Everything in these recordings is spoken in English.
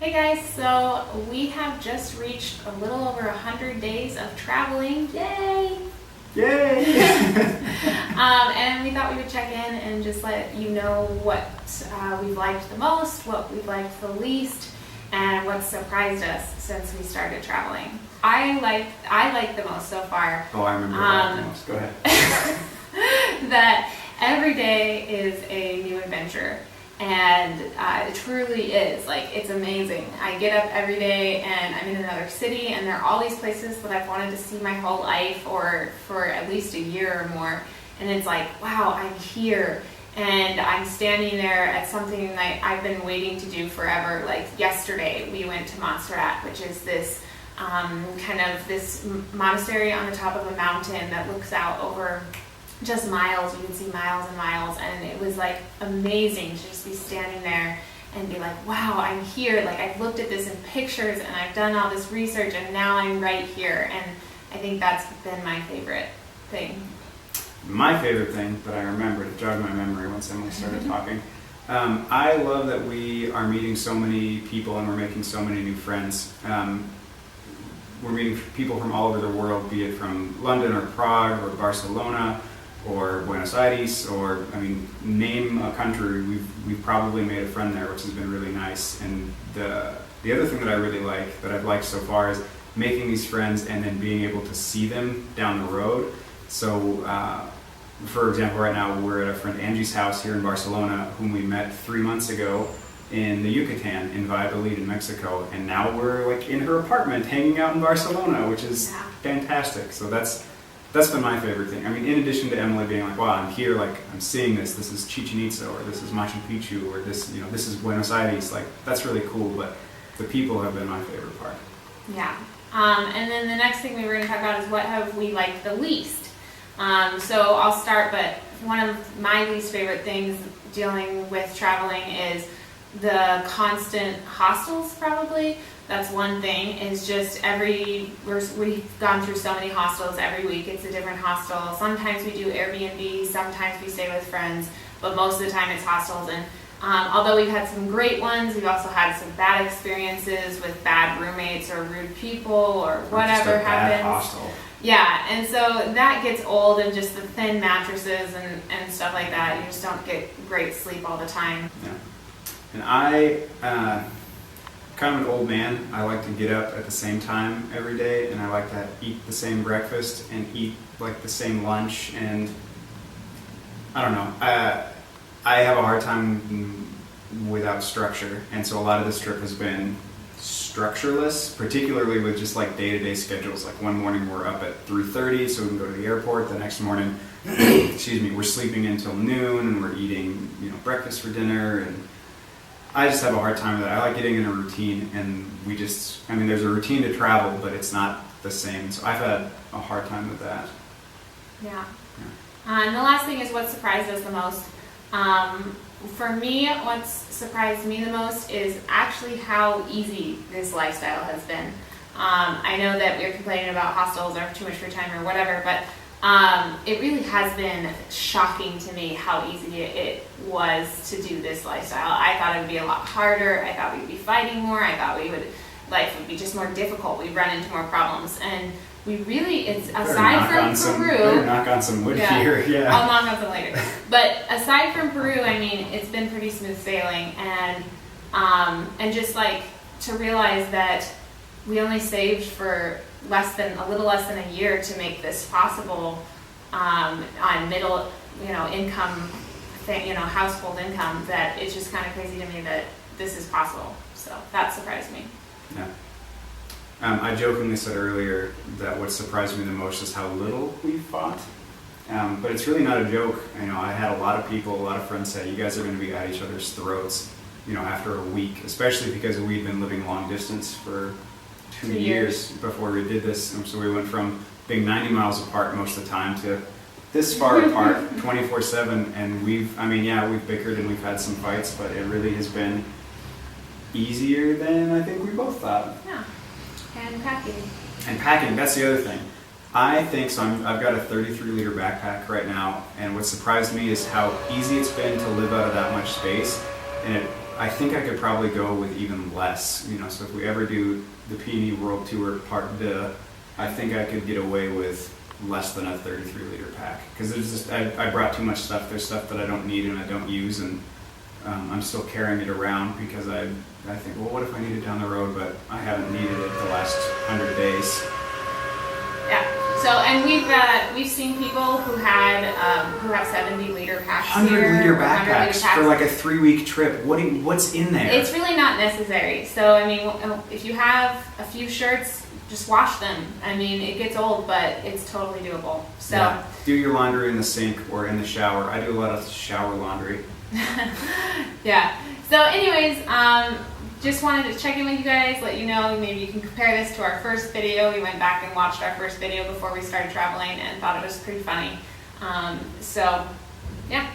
Hey guys, so we have just reached a little over 100 days of traveling. Yay! Yay! And we thought we would check in and just let you know what we've liked the most, what we've liked the least, and what's surprised us since we started traveling. I like the most so far. Oh, I remember that the most. Go ahead. That every day is a new adventure. And it truly is, like, it's amazing. I get up every day and I'm in another city, and there are all these places that I've wanted to see my whole life or for at least a year or more. And it's like, wow, I'm here. And I'm standing there at something that I've been waiting to do forever. Like yesterday, we went to Montserrat, which is this kind of this monastery on the top of a mountain that looks out over just miles. You can see miles and miles, and it was like amazing to just be standing there and be like, wow, I'm here. Like, I've looked at this in pictures and I've done all this research and now I'm right here. And I think that's been my favorite thing. My favorite thing that I remember, to jog my memory once Emily started talking, I love that we are meeting so many people and we're making so many new friends. We're meeting people from all over the world, be it from London or Prague or Barcelona or Buenos Aires, or, I mean, name a country, we've probably made a friend there, which has been really nice. And the other thing that I really like, that I've liked so far, is making these friends and then being able to see them down the road. So, for example, right now we're at a friend Angie's house here in Barcelona, whom we met 3 months ago in the Yucatan, in Valladolid in Mexico, and now we're like in her apartment hanging out in Barcelona, which is fantastic. So that's been my favorite thing. I mean, in addition to Emily being like, wow, I'm here, like, I'm seeing this is Chichen Itza, or this is Machu Picchu, or this, you know, this is Buenos Aires, like, that's really cool, but the people have been my favorite part. Yeah. And then the next thing we were going to talk about is what have we liked the least. So I'll start, but one of my least favorite things dealing with traveling is the constant hostels, probably. That's one thing, is just we've gone through so many hostels every week. It's a different hostel. Sometimes we do Airbnb, sometimes we stay with friends, but most of the time it's hostels. And although we've had some great ones, we've also had some bad experiences with bad roommates or rude people or whatever happens. Bad hostel. Yeah, and so that gets old, and just the thin mattresses and stuff like that. You just don't get great sleep all the time. Yeah. And I, kind of an old man, I like to get up at the same time every day, and I like to eat the same breakfast and eat like the same lunch, and I don't know, I have a hard time without structure, and so a lot of this trip has been structureless, particularly with just like day-to-day schedules. Like one morning we're up at 3:30 so we can go to the airport. The next morning, excuse me, we're sleeping until noon and we're eating, you know, breakfast for dinner, and I just have a hard time with that. I like getting in a routine, and there's a routine to travel, but it's not the same. So I've had a hard time with that. Yeah. And the last thing is what surprised us the most. For me, what's surprised me the most is actually how easy this lifestyle has been. I know that we're complaining about hostels or too much free time or whatever, but it really has been shocking to me how easy it was to do this lifestyle. I thought it would be a lot harder. I thought we'd be fighting more. I thought life would be just more difficult. We'd run into more problems. And it's aside from Peru. Better knock on some wood here. Yeah. I'll knock on some later. But aside from Peru, I mean, it's been pretty smooth sailing. And just like to realize that we only saved for a little less than a year to make this possible on middle, income, household income, that it's just kind of crazy to me that this is possible. So that surprised me. Yeah. I jokingly said earlier that what surprised me the most is how little we fought. But it's really not a joke. I had a lot of friends say, you guys are going to be at each other's throats, after a week, especially because we'd been living long distance for 2 years before we did this. And so we went from being 90 miles apart most of the time to this far apart 24/7. And we've bickered and we've had some fights, but it really has been easier than I think we both thought. Yeah. And packing, that's the other thing. I think so. I've got a 33-liter backpack right now, and what surprised me is how easy it's been to live out of that much space. And I think I could probably go with even less. So if we ever do the Peony World Tour Part 2, I think I could get away with less than a 33-liter pack, because there's just I brought too much stuff. There's stuff that I don't need and I don't use, and I'm still carrying it around because I think, well, what if I need it down the road? But I haven't needed it the last 100 days. Yeah. So, and we've seen people who have 70-liter packs. 100-liter here, backpacks 100-liter for like a 3-week trip. What's in there? It's really not necessary. So, I mean, if you have a few shirts, just wash them. I mean, it gets old, but it's totally doable. So, yeah. Do your laundry in the sink or in the shower. I do a lot of shower laundry. yeah. So, anyways, just wanted to check in with you guys, let you know, maybe you can compare this to our first video. We went back and watched our first video before we started traveling and thought it was pretty funny. So, yeah,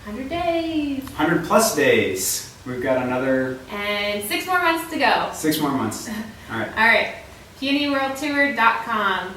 100 days. 100 plus days. We've got another... And 6 more months to go. 6 more months. All right. All right. PeonyWorldTour.com.